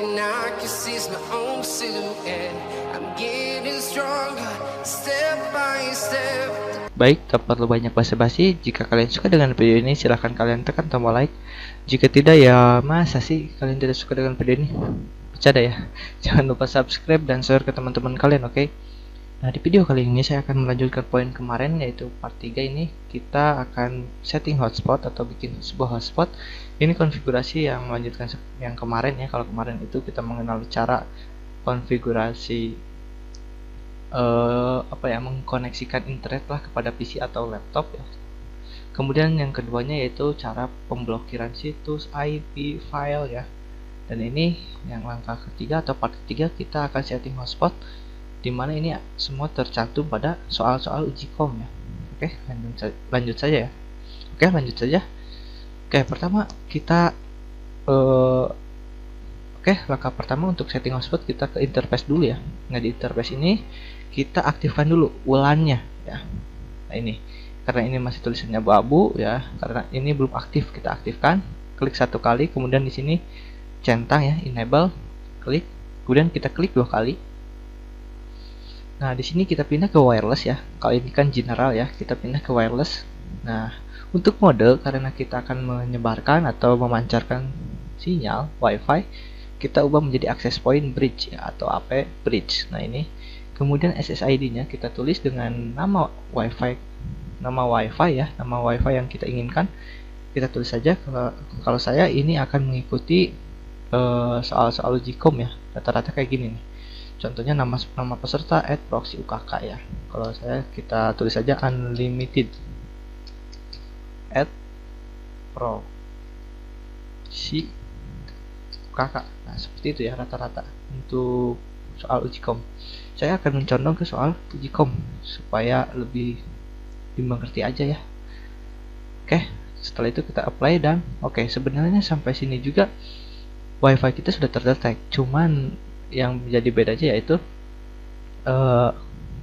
and I can see my own silhouette. I'm getting stronger, step by step. Baik, tak perlu banyak basa-basi. Jika kalian suka dengan video ini, silahkan kalian tekan tombol like. Jika tidak, ya masa sih kalian tidak suka dengan video ini? Bercanda ya. Jangan lupa subscribe dan share ke teman-teman kalian, oke? Nah, di video kali ini saya akan melanjutkan poin kemarin, yaitu part 3 ini. Kita akan setting hotspot atau bikin sebuah hotspot. Ini konfigurasi yang melanjutkan yang kemarin ya. Kalau kemarin itu kita mengenal cara konfigurasi mengkoneksikan internet lah kepada PC atau laptop ya. Kemudian yang keduanya yaitu cara pemblokiran situs, IP, file ya. Dan ini yang langkah ketiga atau part ketiga, kita akan setting hotspot, dimana ini semua tercantum pada soal-soal uji kom ya. Oke, lanjut saja ya. Lanjut saja. Pertama kita langkah pertama untuk setting hotspot, kita ke interface dulu ya. Nah, di interface ini kita aktifkan dulu WLAN-nya ya. Nah, ini karena ini masih tulisannya abu-abu ya, karena ini belum aktif, kita aktifkan. Klik satu kali, kemudian di sini centang ya, enable, klik, kemudian kita klik 2 kali. Nah, di sini kita pindah ke wireless ya. Kalau ini kan general ya, kita pindah ke wireless. Nah, untuk mode, karena kita akan menyebarkan atau memancarkan sinyal WiFi, kita ubah menjadi access point bridge ya, atau AP bridge. Nah, ini kemudian SSID-nya kita tulis dengan nama WiFi ya, nama WiFi yang kita inginkan. Kita tulis saja. Kalau saya ini akan mengikuti soal-soal uji kom ya, rata-rata kayak gini nih. Contohnya nama peserta @proxy UKK ya. Kalau saya, kita tulis saja unlimited @proxy UKK. Nah, seperti itu ya rata-rata untuk soal uji kom. Saya akan mencondong ke soal uji kom supaya lebih dimengerti aja ya. Setelah itu kita apply dan sebenarnya sampai sini juga WiFi kita sudah terdetek. Cuman yang menjadi beda aja yaitu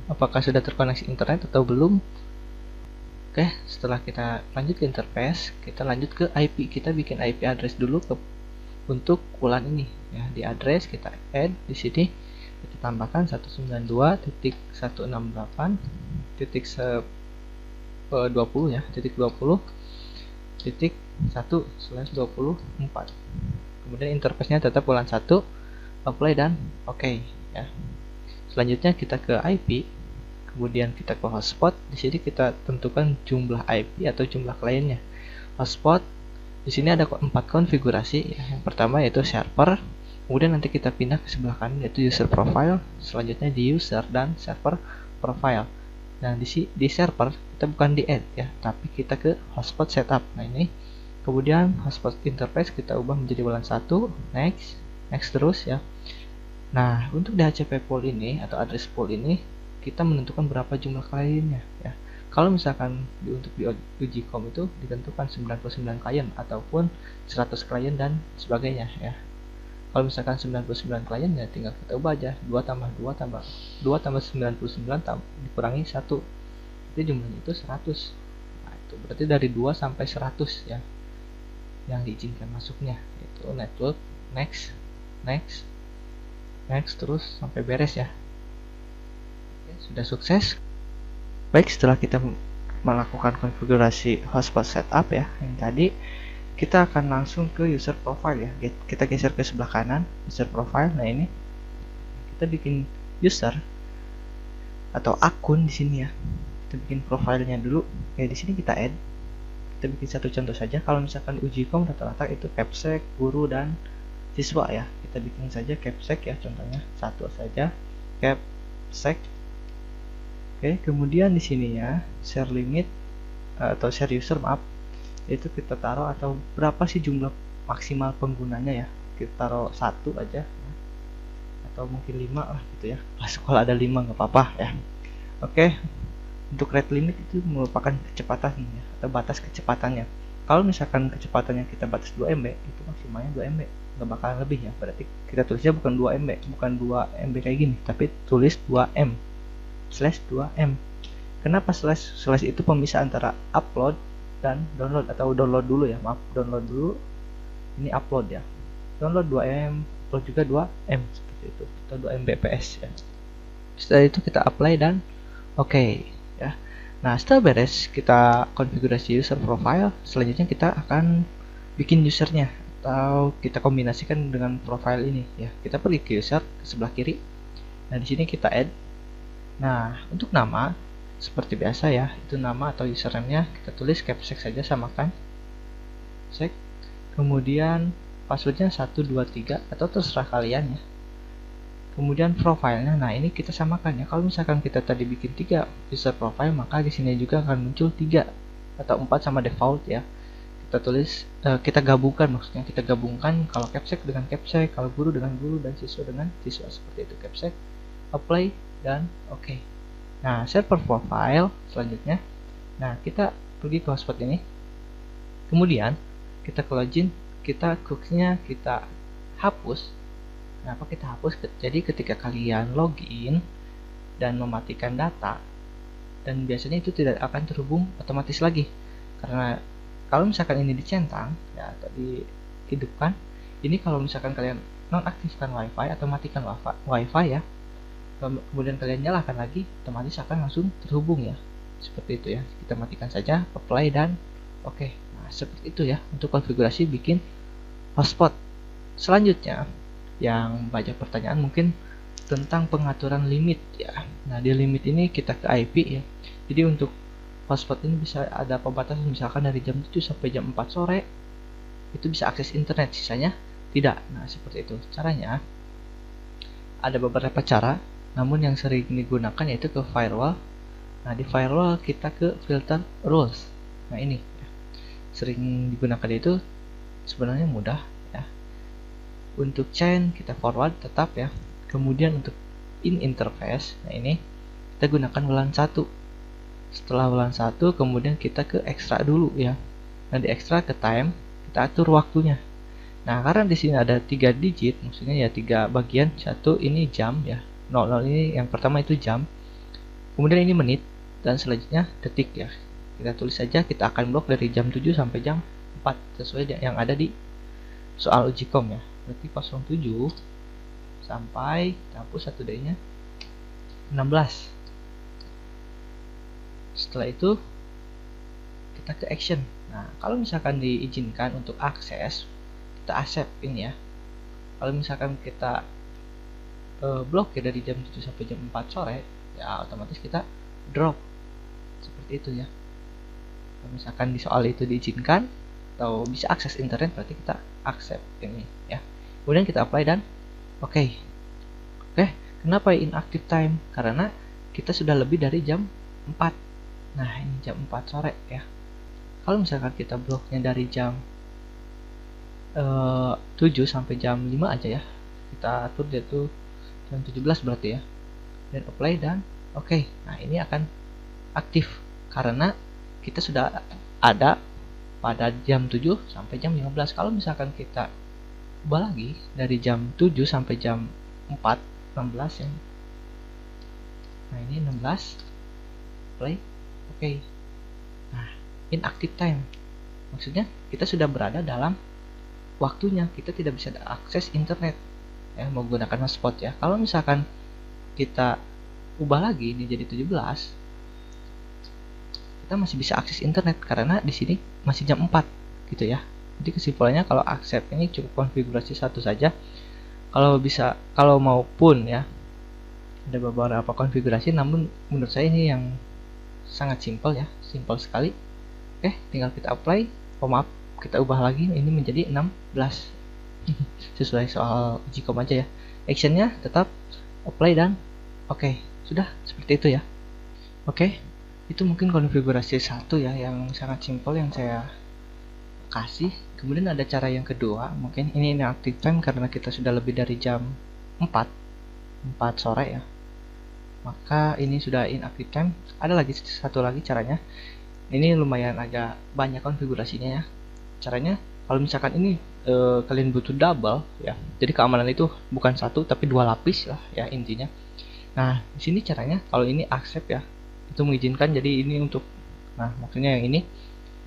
apakah sudah terkoneksi internet atau belum. Setelah kita lanjut ke interface, kita lanjut ke IP. Kita bikin IP address dulu untuk WLAN ini ya. Di address kita add di sini, kita tambahkan 192.168.20 ya, .20.1/24. Kemudian interface-nya tetap WLAN 1, apply dan ya. Selanjutnya kita ke IP, kemudian kita ke hotspot. Di sini kita tentukan jumlah IP atau jumlah kliennya. Hotspot di sini ada 4 konfigurasi ya. Yang pertama yaitu server, kemudian nanti kita pindah ke sebelah kanan yaitu user profile, selanjutnya di user dan server profile. Nah, di server kita bukan di add ya, tapi kita ke hotspot setup. Nah, ini kemudian hotspot interface kita ubah menjadi WLAN 1, next terus ya. Nah, untuk DHCP pool ini atau address pool ini kita menentukan berapa jumlah kliennya ya. Kalau misalkan untuk di uji kom itu ditentukan 99 klien ataupun 100 klien dan sebagainya ya. Kalau misalkan 99 klien ya tinggal kita ubah aja 2 tambah 99 dikurangi 1, itu jumlahnya itu 100. Nah, itu berarti dari 2 sampai 100 ya yang diizinkan masuknya. Itu network, next terus sampai beres ya. Sudah sukses. Baik, setelah kita melakukan konfigurasi hotspot setup ya yang tadi, kita akan langsung ke user profile ya. Kita geser ke sebelah kanan, user profile. Nah, ini kita bikin user atau akun di sini ya. Kita bikin profilnya dulu. Di sini kita add. Kita bikin satu contoh saja. Kalau misalkan uji kom rata-rata itu capsec, guru dan siswa ya. Kita bikin saja capsec ya, contohnya satu saja, capsec. Kemudian di sini ya, share limit atau share user itu kita taruh atau berapa sih jumlah maksimal penggunanya ya. Kita taruh 1 aja ya. Atau mungkin 5 lah gitu ya. Kalau ada 5 nggak apa-apa ya. Untuk rate limit itu merupakan kecepatan ya, atau batas kecepatannya. Kalau misalkan kecepatannya kita batas 2 MB, itu maksimalnya 2 MB, nggak bakalan lebih ya. Berarti kita tulisnya bukan 2 MB, bukan 2 MB kayak gini, tapi tulis 2M /2M. Kenapa slash itu pemisah antara upload dan download, atau download dulu ya, download dulu, ini upload ya. Download 2M, upload juga 2 M seperti itu, atau 2 Mbps ya. Setelah itu kita apply dan oke ya. Nah, setelah beres kita konfigurasi user profile, selanjutnya kita akan bikin usernya, atau kita kombinasikan dengan profile ini ya. Kita pergi ke user ke sebelah kiri. Nah, di sini kita add. Nah, untuk nama seperti biasa ya, itu nama atau username-nya kita tulis capsec saja, samakan sec. Kemudian passwordnya 123 atau terserah kalian ya. Kemudian profilenya, nah ini kita samakan ya. Kalau misalkan kita tadi bikin 3 user profile, maka di sini juga akan muncul 3 atau 4 sama default ya. Kita tulis, kita gabungkan, maksudnya kita gabungkan kalau capsec dengan capsec, kalau guru dengan guru, dan siswa dengan siswa, seperti itu. Capsec, apply, dan oke. Nah, server profile selanjutnya, nah kita pergi ke hotspot ini, kemudian kita ke login, kita cookiesnya kita hapus. Kenapa kita hapus? Jadi ketika kalian login dan mematikan data, dan biasanya itu tidak akan terhubung otomatis lagi, karena kalau misalkan ini dicentang ya atau dihidupkan, ini kalau misalkan kalian nonaktifkan wifi atau matikan wifi ya, kemudian kalian nyalakan lagi, otomatis akan langsung terhubung ya, seperti itu ya. Kita matikan saja, apply, dan oke. Nah, seperti itu ya untuk konfigurasi bikin hotspot. Selanjutnya yang banyak pertanyaan mungkin tentang pengaturan limit ya. Nah, di limit ini kita ke IP ya. Jadi untuk hotspot ini bisa ada pembatasan, misalkan dari jam 7 sampai jam 4 sore itu bisa akses internet, sisanya tidak. Nah, seperti itu caranya. Ada beberapa cara, namun yang sering digunakan yaitu ke firewall. Nah, di firewall kita ke filter rules. Nah, ini ya, sering digunakan, itu sebenarnya mudah. Untuk chain kita forward tetap ya. Kemudian untuk in interface, nah ini kita gunakan WLAN 1. Setelah WLAN 1 kemudian kita ke extra dulu ya. Nah, di extra ke time kita atur waktunya. Nah, karena di sini ada 3 digit, maksudnya ya 3 bagian. Satu ini jam ya. 00 ini yang pertama itu jam. Kemudian ini menit, dan selanjutnya detik ya. Kita tulis saja kita akan blok dari jam 7 sampai jam 4 sesuai yang ada di soal uji kom ya. Berarti 07 sampai kita hapus 1 D nya 16. Setelah itu kita ke action. Nah, kalau misalkan diizinkan untuk akses, kita accept ini ya. Kalau misalkan kita blok ya dari jam 7 sampai jam 4 sore ya, otomatis kita drop seperti itu ya. Kalau misalkan di soal itu diizinkan atau bisa akses internet, berarti kita accept ini ya. Kemudian kita apply dan oke. Kenapa inactive time? Karena kita sudah lebih dari jam 4. Nah, ini jam 4 sore ya. Kalau misalkan kita bloknya dari jam 7 sampai jam 5 aja ya, kita atur dia tuh jam 17 berarti ya, dan apply dan oke. Nah, ini akan aktif karena kita sudah ada pada jam 7 sampai jam 15. Kalau misalkan kita ubah lagi dari jam 7 sampai jam 4, 16 ya. Nah, ini 16 play. Oke. Nah, inactive time maksudnya kita sudah berada dalam waktunya, kita tidak bisa akses internet ya, menggunakan hotspot ya. Kalau misalkan kita ubah lagi ini jadi 17, kita masih bisa akses internet karena di sini masih jam 4 gitu ya. Jadi kesimpulannya kalau accept ini cukup konfigurasi satu saja. Kalau maupun ya ada beberapa konfigurasi, namun menurut saya ini yang sangat simpel ya, simpel sekali. Tinggal kita apply. Maaf, kita ubah lagi ini menjadi 16 sesuai soal uji kom aja ya. Actionnya tetap apply dan oke. Sudah seperti itu ya. Itu mungkin konfigurasi satu ya yang sangat simpel yang saya kasih. Kemudian ada cara yang kedua, mungkin ini inactive time karena kita sudah lebih dari jam 4 sore ya, maka ini sudah inactive time. Ada lagi satu lagi caranya, ini lumayan agak banyak konfigurasinya ya. Caranya kalau misalkan ini kalian butuh double ya, jadi keamanan itu bukan satu tapi 2 lapis lah ya intinya. Nah, di sini caranya kalau ini accept ya, itu mengizinkan. Jadi ini untuk, nah maksudnya yang ini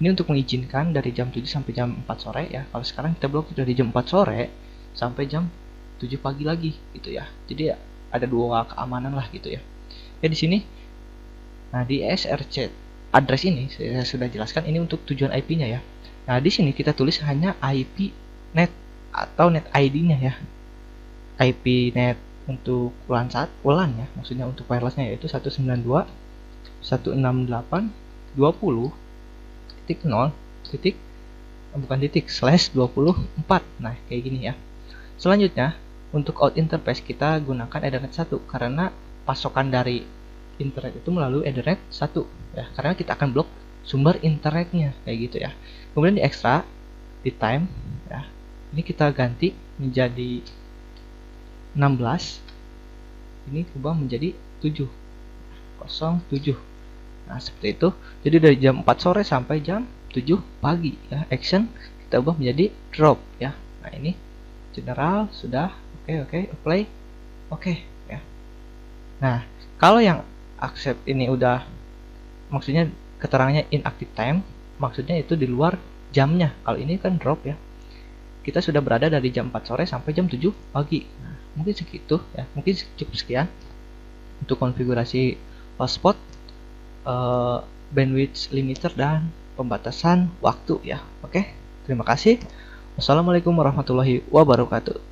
untuk mengizinkan dari jam 7 sampai jam 4 sore ya. Kalau sekarang kita blok dari jam 4 sore sampai jam 7 pagi lagi gitu ya. Jadi ya ada 2 keamanan lah gitu ya. Ya di sini, nah di SRC address ini saya sudah jelaskan ini untuk tujuan IP-nya ya. Nah di sini kita tulis hanya IP net atau net ID-nya ya. IP net untuk WLAN ya, maksudnya untuk wirelessnya yaitu 192.168.20.0/24. Nah kayak gini ya. Selanjutnya untuk out interface kita gunakan Ethernet 1 karena pasokan dari internet itu melalui Ethernet 1 ya, karena kita akan blok sumber internetnya kayak gitu ya. Kemudian di extra di time ya, ini kita ganti menjadi 16, ini ubah menjadi 707. Nah seperti itu. Jadi dari jam 4 sore sampai jam 7 pagi ya. Action kita ubah menjadi drop ya. Nah ini general sudah. Oke, apply. Oke ya. Nah kalau yang accept ini udah, maksudnya keterangannya inactive time, maksudnya itu di luar jamnya. Kalau ini kan drop ya, kita sudah berada dari jam 4 sore sampai jam 7 pagi. Nah, mungkin segitu ya, mungkin cukup sekian untuk konfigurasi hotspot, bandwidth limiter dan pembatasan waktu ya. Oke, terima kasih. Wassalamualaikum warahmatullahi wabarakatuh.